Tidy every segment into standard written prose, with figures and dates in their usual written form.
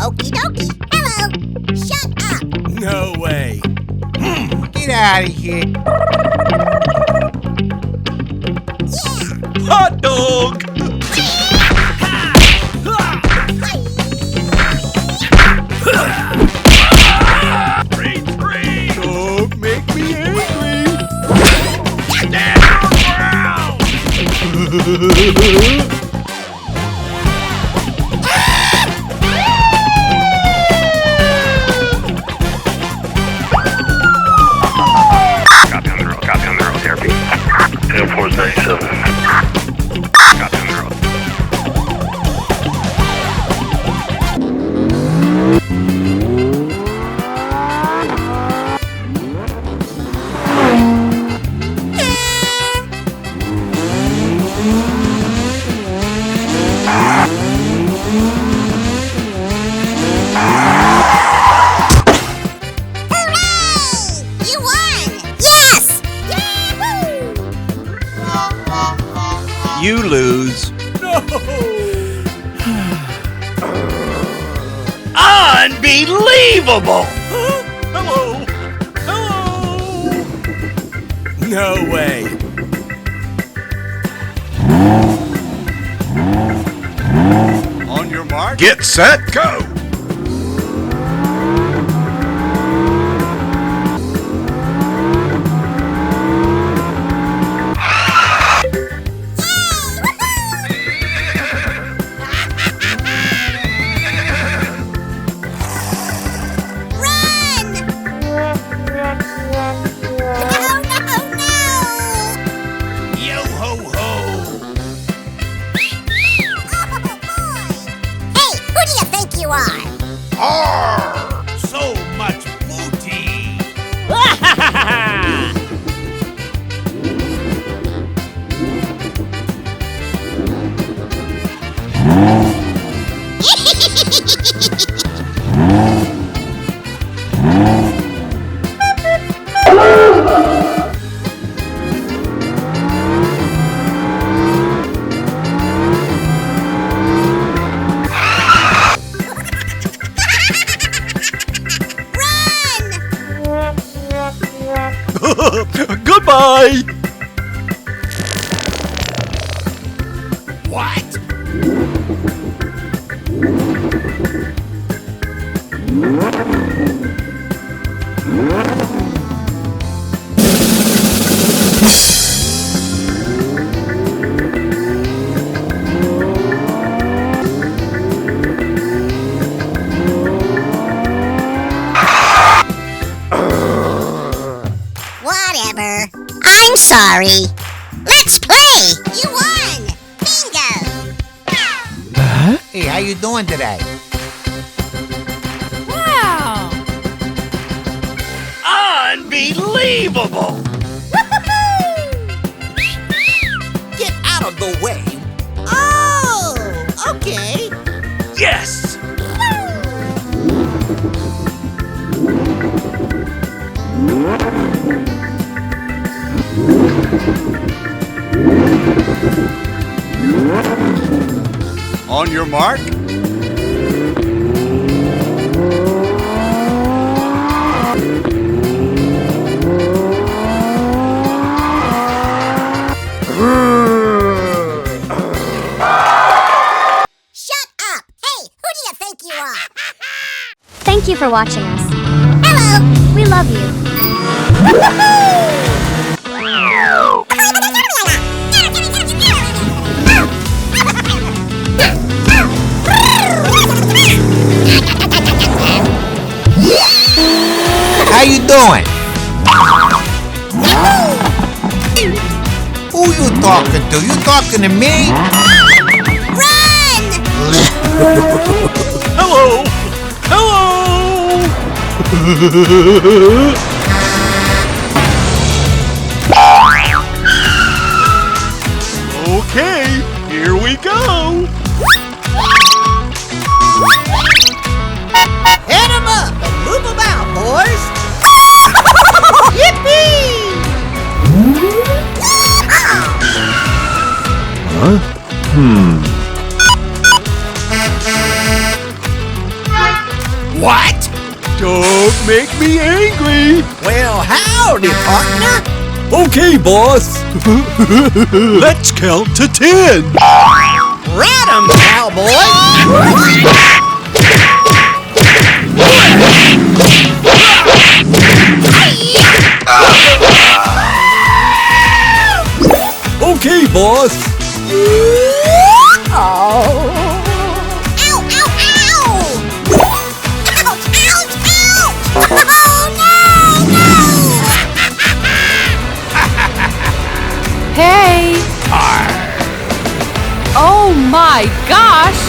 Okie dokie. Hello. Shut up. No way. Get out of here. Yeah. Hot dog! Retreat! Don't make me angry. Stand your ground! Copy on the road, therapy. 10-497. Copy on the road. You won! Yes! Yahoo! You lose. No! Unbelievable! Huh? Hello! Hello! No way. On your mark. Get set, go! Run! No! Yo ho ho! Oh, boy! Hey, who do you think you are? Arr! So much booty! Goodbye! What? Whatever. I'm sorry. Let's play! You won! Bingo! Hey, how you doing today? Wow! Unbelievable! Get out of the way. Oh, okay. Yes! On your mark. Shut up! Hey, who do you think you are? Thank you for watching us. Hello! We love you. How you doing? Who you talking to? You talking to me? Run! Hello! Hello! Okay, here we go. Hit 'em up and move 'em out, boys. Yippee! Huh? What? Don't make me angry. Well, howdy, partner. Okay, boss. Let's count to 10. Rat 'em, cowboy. Okay, boss. Oh. Ow, ow, ow! Ouch, ouch, ouch! Oh, no, no! Hey! Oh my gosh!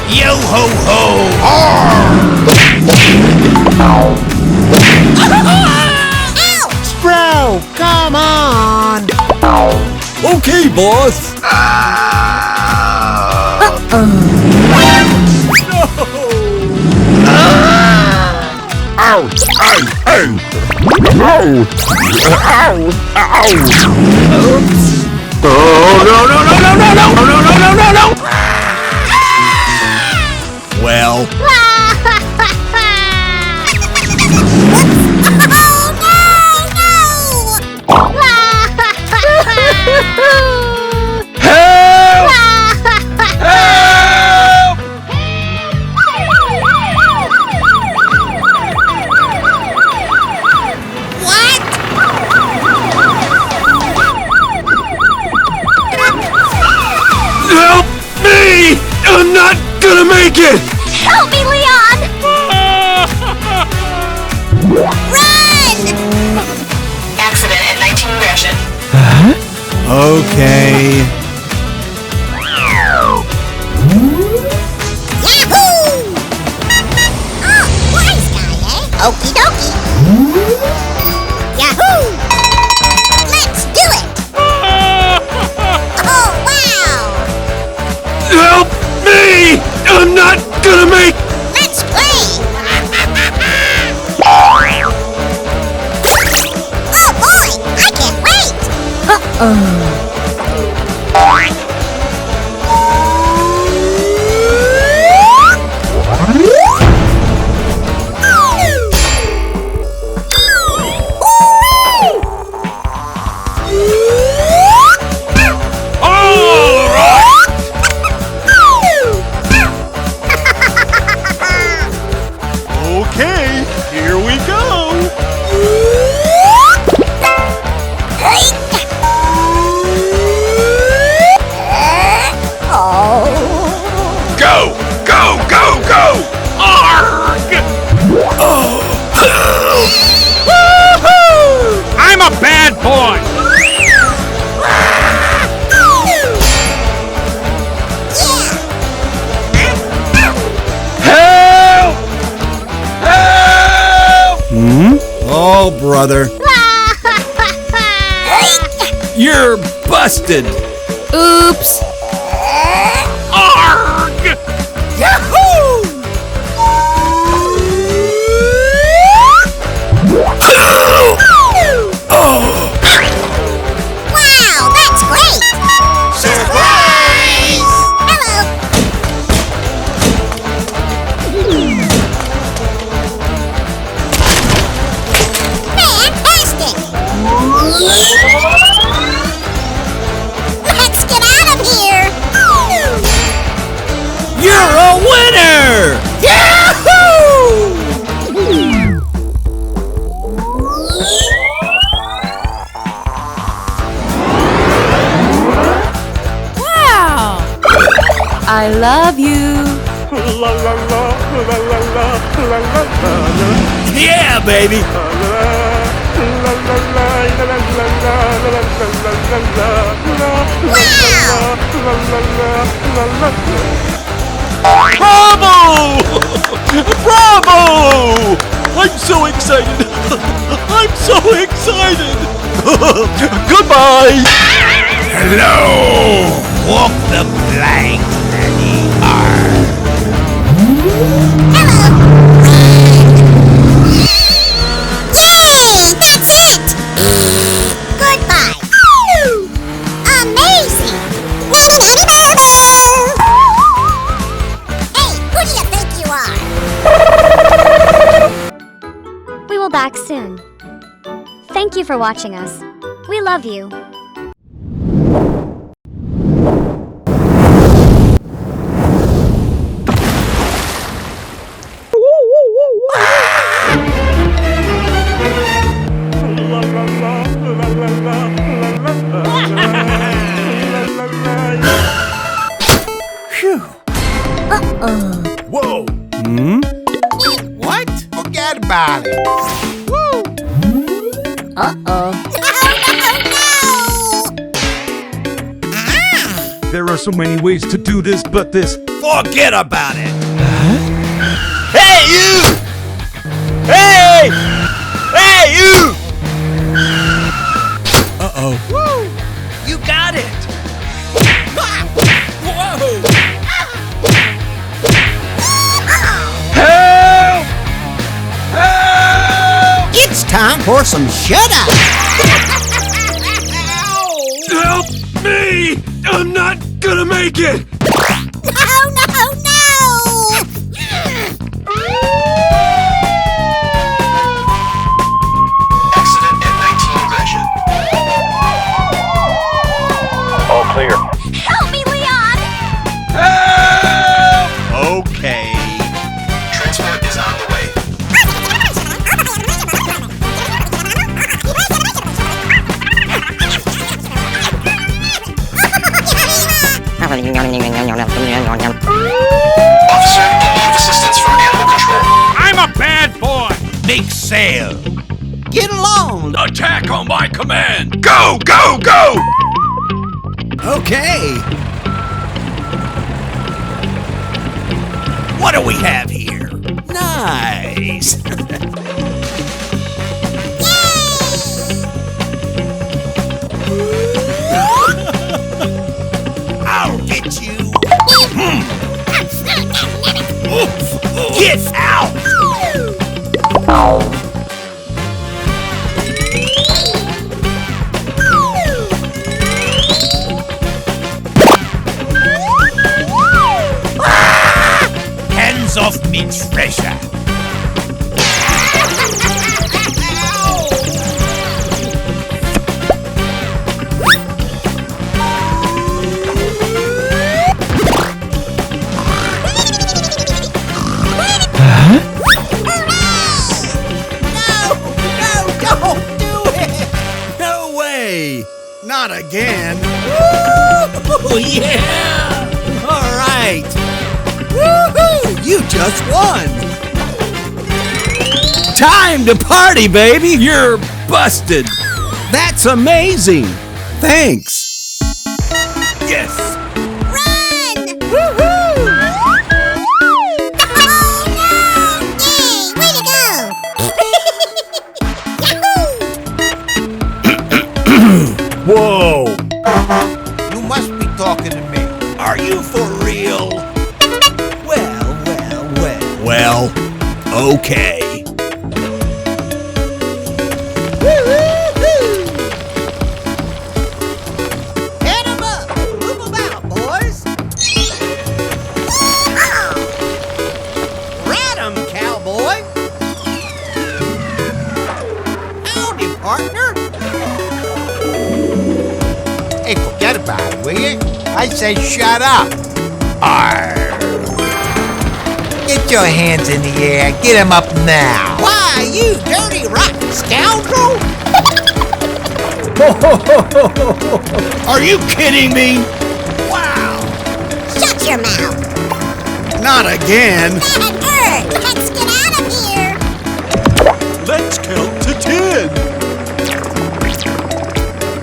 Yo ho ho. Ouch! Bro, come on. Okay, boss. Well, Help me! I'm not gonna make it! Help me, Leon! Accident at 19 Gresham. okay. Yahoo! Oh, wise guy, eh? Okie dokie. Yahoo! Let's do it! Oh, wow! Help me! I'm not gonna make Let's play! Oh boy! I can't wait! Okay, here we go. Go, go, go, go! Arg! I'm a bad boy. Help! Help! Oh, brother. You're busted. Oops! Arg! Wow, that's great! Surprise! Hello! Fantastic! Let's get out of here! You're a winner! Yahoo! Wow! I love you! Yeah, baby. Bravo! Bravo! I'm so excited. I'm so excited. Goodbye. Hello. Walk the plank, Daddy. Yay! That's it! Goodbye! Amazing! Nanny, nanny, baby! Thank you for watching us. We love you. Whoa! What? Forget about it. There are so many ways to do this, but this. Forget about it. Hey, you! Hey! Hey, you! Uh-oh. Woo! You got it! Whoa! Help! Help! It's time for some shut-up! Help me! I'm not gonna make it! No, no, no! Accident at 19 Gresham. All clear. Help me, Leon! Help! Okay. Transport is on the way. Officer, in need of assistance from animal control. I'm a bad boy! Make sail. Get along. Attack on my command! Go, go, go! Okay. What do we have here? Nice. I'll get you. Get out! Hands off me treasure! No way! Not again! Woo! Yeah! All right! Woohoo! You just won! Time to party, baby! You're busted! That's amazing! Thanks! Yes! Run! Woohoo! Oh, no! Yay! Way to go! Yahoo! Whoa! You must be talking to me. Are you for real? Well, okay. Head 'em up! Move 'em out, boys! Rat 'em, cowboy! Howdy, partner! Hey, forget about it, will you? I say shut up! Arr! Get your hands in the air. Get him up now. Why, you dirty, rotten scoundrel! Are you kidding me? Wow! Shut your mouth! Not again! That hurt! Let's get out of here! Let's count to 10!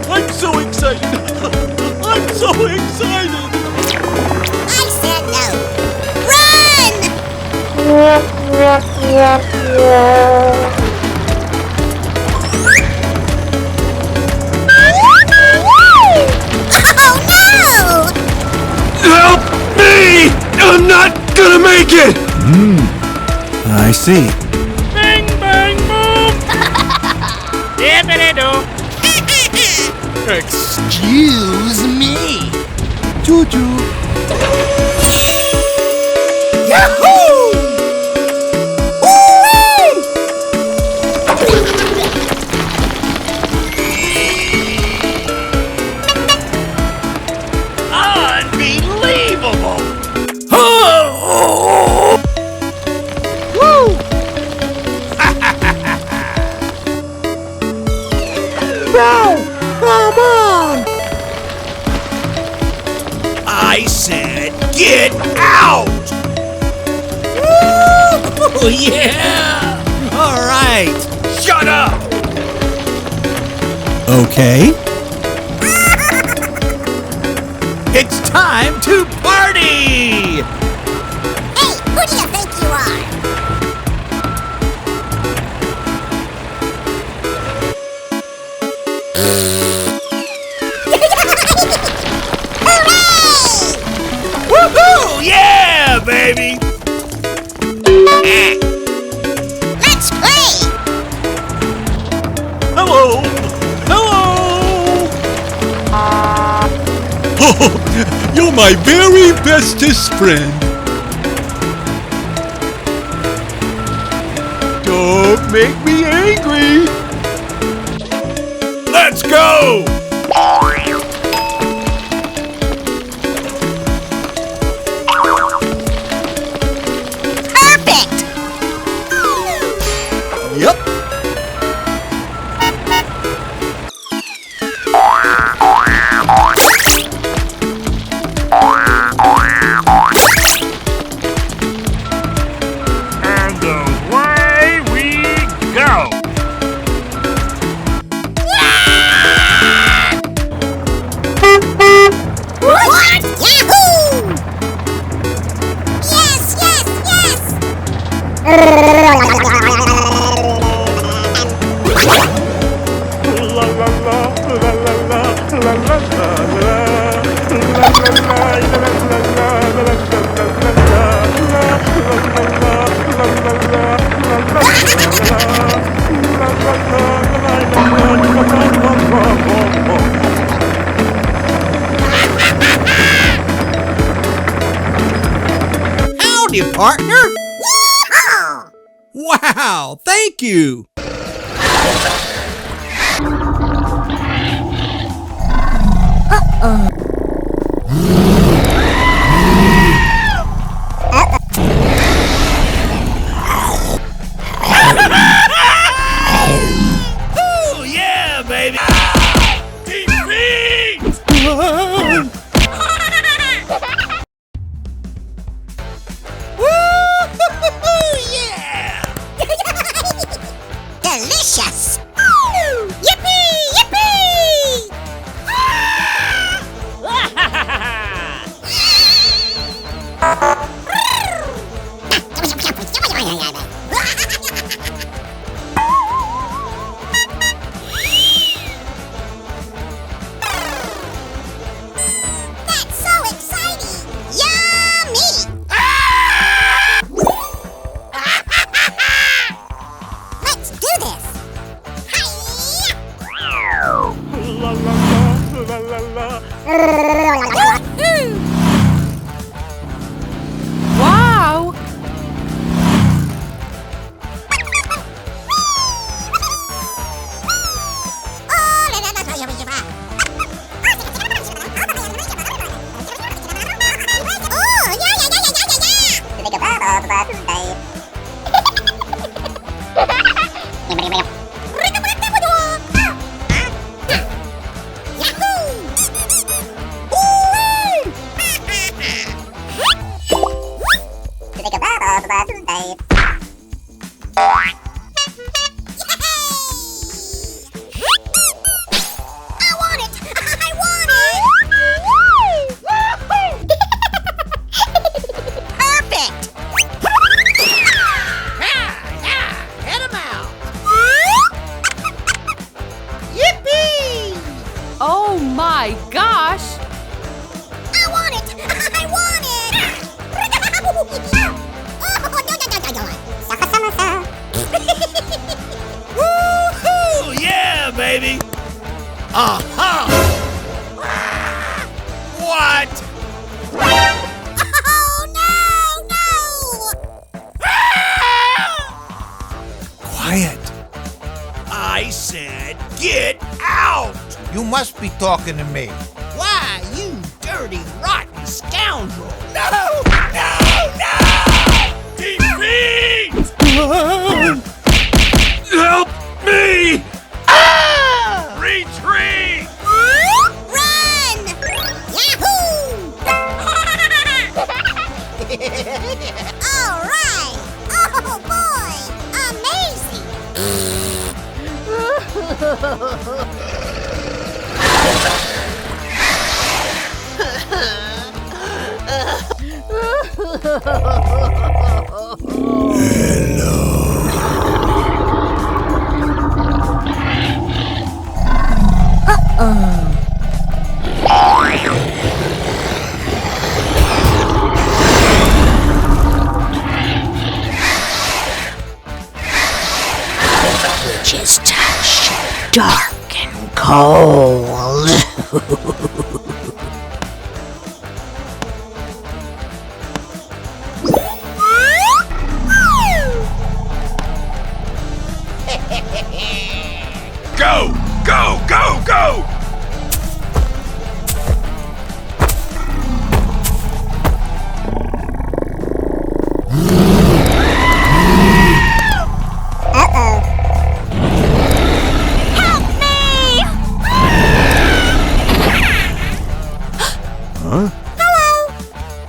I'm so excited! I'm so excited! I said no! Run! Oh, no! Help me! I'm not gonna make it! I see. Bang, bang, boom! Dippity-doo! Excuse me. Choo-choo. Yahoo! Woo-wee! Come on! I said get out! Woo! Yeah! All right. Shut up! Okay. It's time to party! Hey, who do you think you are? Hooray! Woohoo! Yeah, baby! Let's play! Hello! Hello! Oh, you're my very bestest friend. Don't make me angry. Let's go! Perfect! Yep. And away we go! What? Yahoo! Yes, yes, yes! La la la la la la la la Howdy, partner. Yeehaw! Wow, thank you. Oh yeah, baby! Defeat! Yeah! Delicious! Yippee! Yippee! That's so exciting! Yummy! Let's do this! Hi-ya! La la la la la. Wow! Oh, I want it! I want it! Perfect! Head him out. Yippee! Oh my gosh! I want it! I want it! Woohoo! Yeah, baby! Uh-huh! What? Oh, no! Quiet. I said get out! You must be talking to me. Why, you dirty, rotten scoundrel! No! No! No! Defeat! Help me! Ah! Retreat! Green! Run! Yahoo! All right! Oh boy! Amazing! Witch's touch, dark and cold. Go! Go! Go! Go!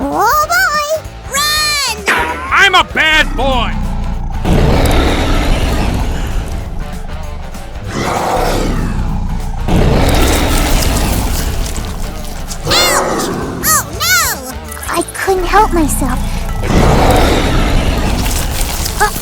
Oh boy! Run! I'm a bad boy! Ouch! Oh no! I couldn't help myself. Help!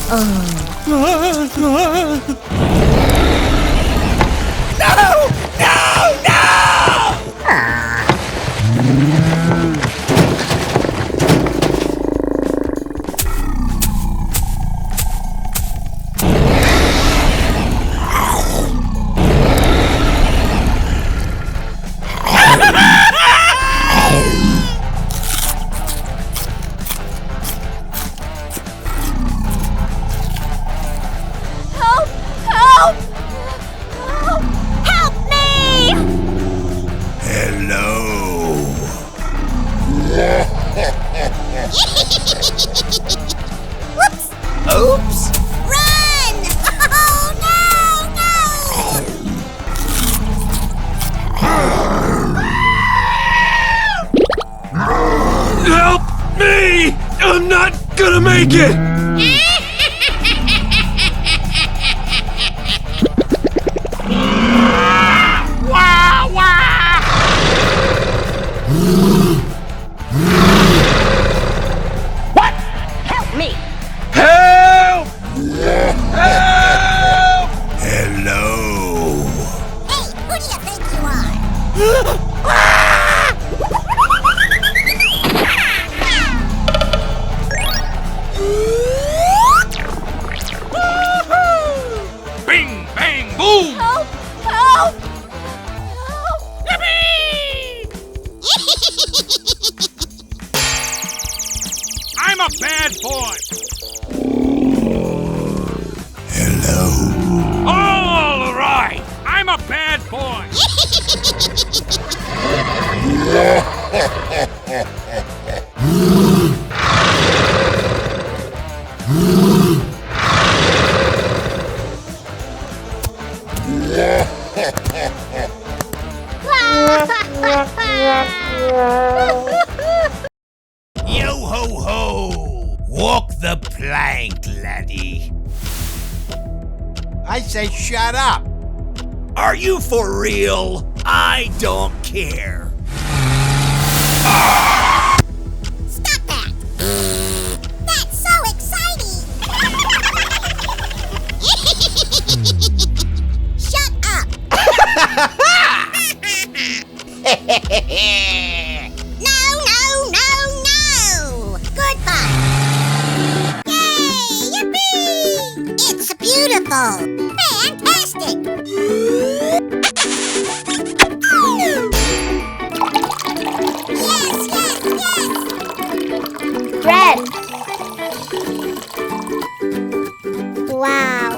Help! Help! Help me! Hello. Whoops! Oops. Run! Oh no! No! Help me! I'm not gonna make it! What? Help me! Help! Hello. Hey, who do you think you are? Bing! Bang! Boom! Help! Help! I'm a bad boy! Hello. All right! I'm a bad boy! Yo ho ho! Walk the plank, laddie. I say shut up. Are you for real? I don't care. Stop that! That's so exciting! Shut up! No, no, no, no! Goodbye! Yay! Yippee! It's beautiful! Fantastic! Yes, yes, yes! Red. Wow.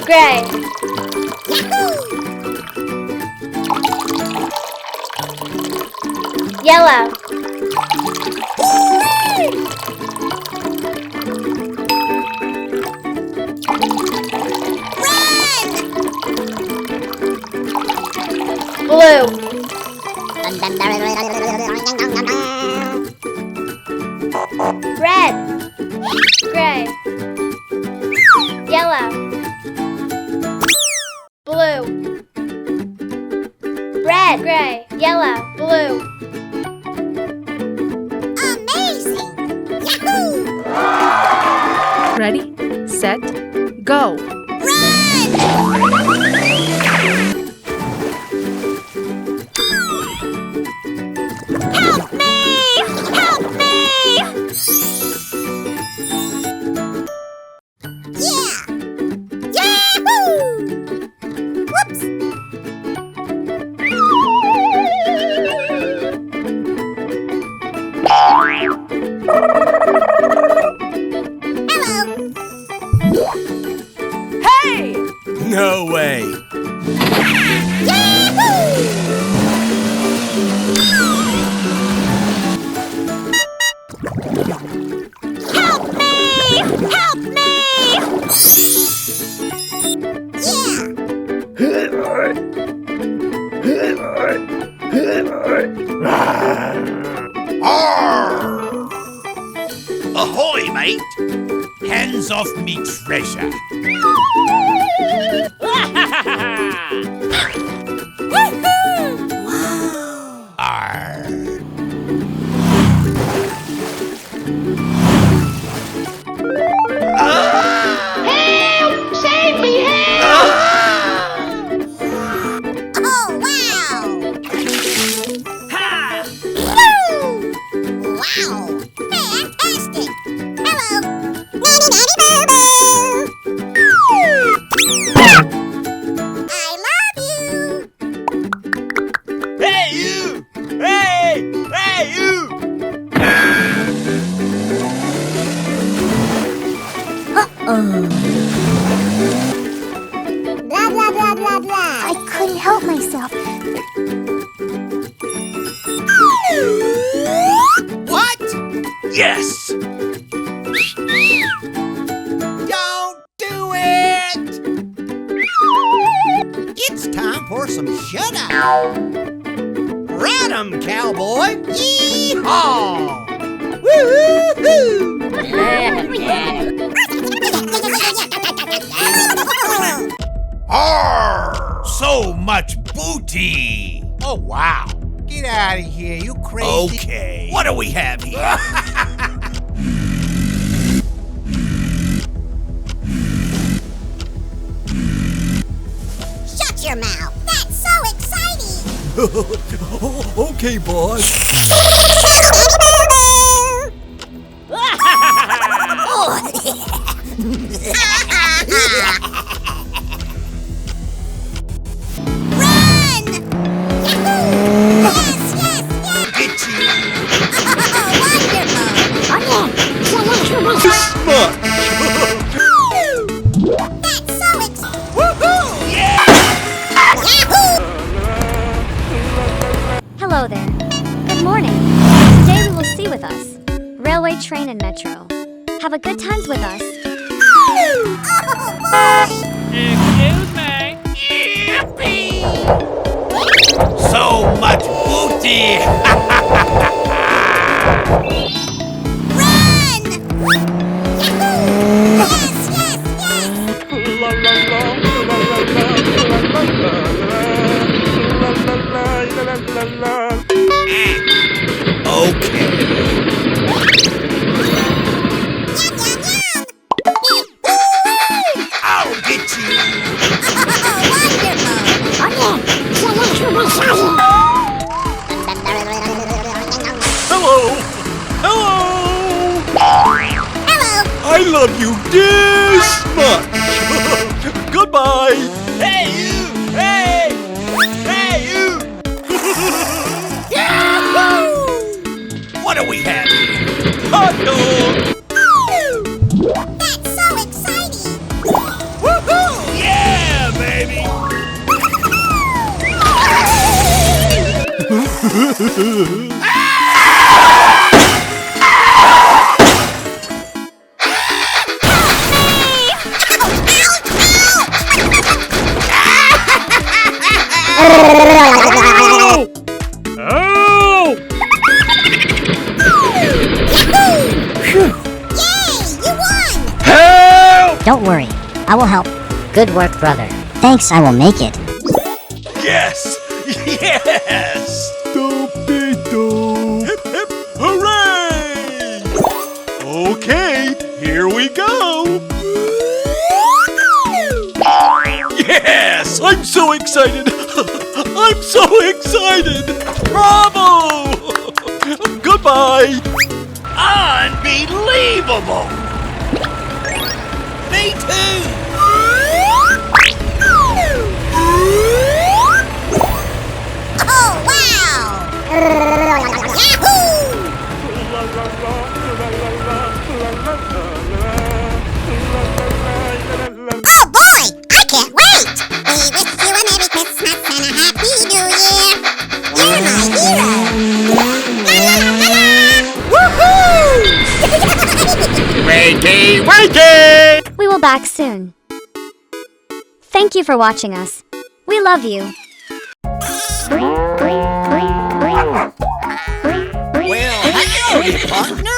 Gray. Yahoo! Yellow. Run! Blue. Red. Gray. Yellow. Blue. Red. Gray. Yellow. Blue. Amazing! Yahoo! Ready, set, go. Help me! Help me! Yeah! Yahoo! Whoops! Hello! Hey! No way. Help me! Help me! Yeah! Arr! Ahoy, mate! Hands off me treasure. Arr! Save me, help! Oh, wow! Woo! Wow! Fantastic! Hello! I love you! Hey, you! Hey! Hey, you! Blah, blah, blah, blah, blah. I couldn't help myself. What? Yes! Don't do it! It's time for some shutout. Ride 'em, cowboy! Yee-haw! Woo-hoo-hoo! Arr! So much booty! Oh, wow. Get out of here, you crazy. Okay. What do we have here? Shut your mouth! That's so exciting! Okay, boss. Run! Yahoo! Yes, yes, yes! Get you! Wonderful! Smart. That's so exciting! Woohoo! Yeah! Yahoo! Hello there. Good morning. Today we will see with us railway, train, and metro. Have a good times with us. Oh, boy! Excuse me. So much booty! Run! Yahoo! Yes, yes, yes! Okay. Yum, yum, yum! I'll get you! Hello. Hello. Hello! I love you this much. Goodbye. Hey, you! Hey! Hey, you! What do we have here? Hot dog! That's so exciting! Woohoo! Yeah, baby! Ow! I will help. Good work, brother. Thanks, I will make it. Yes! Yes! Hip, hip, hooray! Okay, here we go! Yes! I'm so excited! I'm so excited! Bravo! Goodbye! Unbelievable! Me too! Oh, wow! Yahoo! Oh, boy! I can't wait! We wish you a Merry Christmas and a Happy New Year! You're my hero! La la la la! Woohoo! Wakey, wakey! We will back soon. Thank you for watching us. We love you. Well, howdy, partner.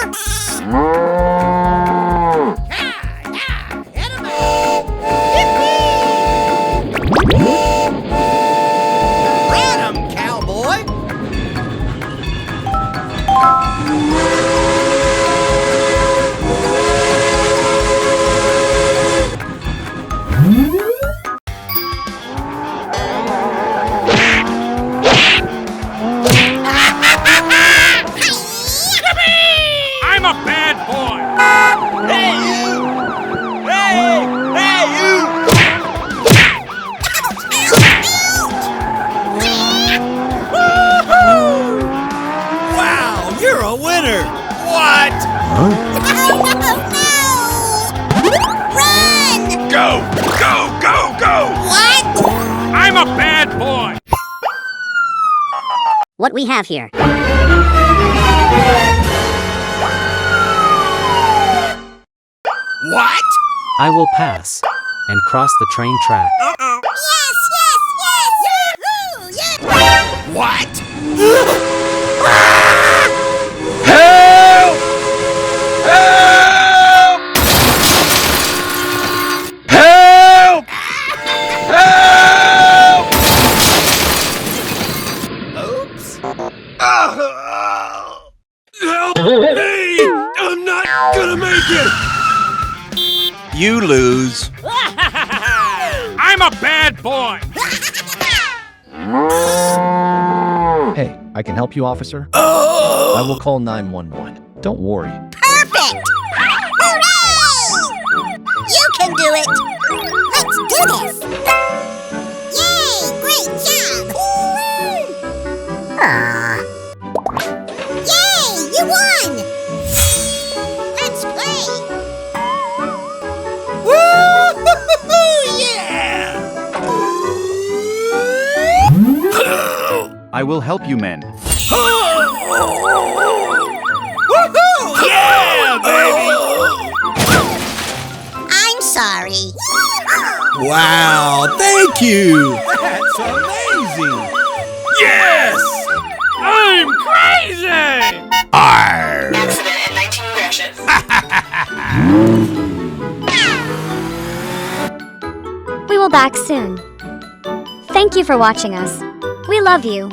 Run 'em, cowboy. I'm a bad boy. Hey, you! Hey! Hey, you! Woohoo! Wow, you're a winner! What? Oh, no! Run! Go, go, go, go! What? I'm a bad boy. What we have here? What? I will pass and cross the train track. Yes, yes, yes! Yahoo! Yeah! What? Help! Help! Help! Help! Oops. Help me! I'm not gonna make it. You lose. I'm a bad boy. Hey, I can help you, officer. I will call 911. Don't worry. Perfect! Hooray! You can do it! Let's do this! Yay! Great job! Yay! You won! Let's play! Woo! Yeah! I will help you, men. Woohoo! Yeah, baby! I'm sorry. Wow, thank you! That's amazing! Yes! I'm crazy! Arr! Accident and 19 crashes. We will back soon. Thank you for watching us. We love you.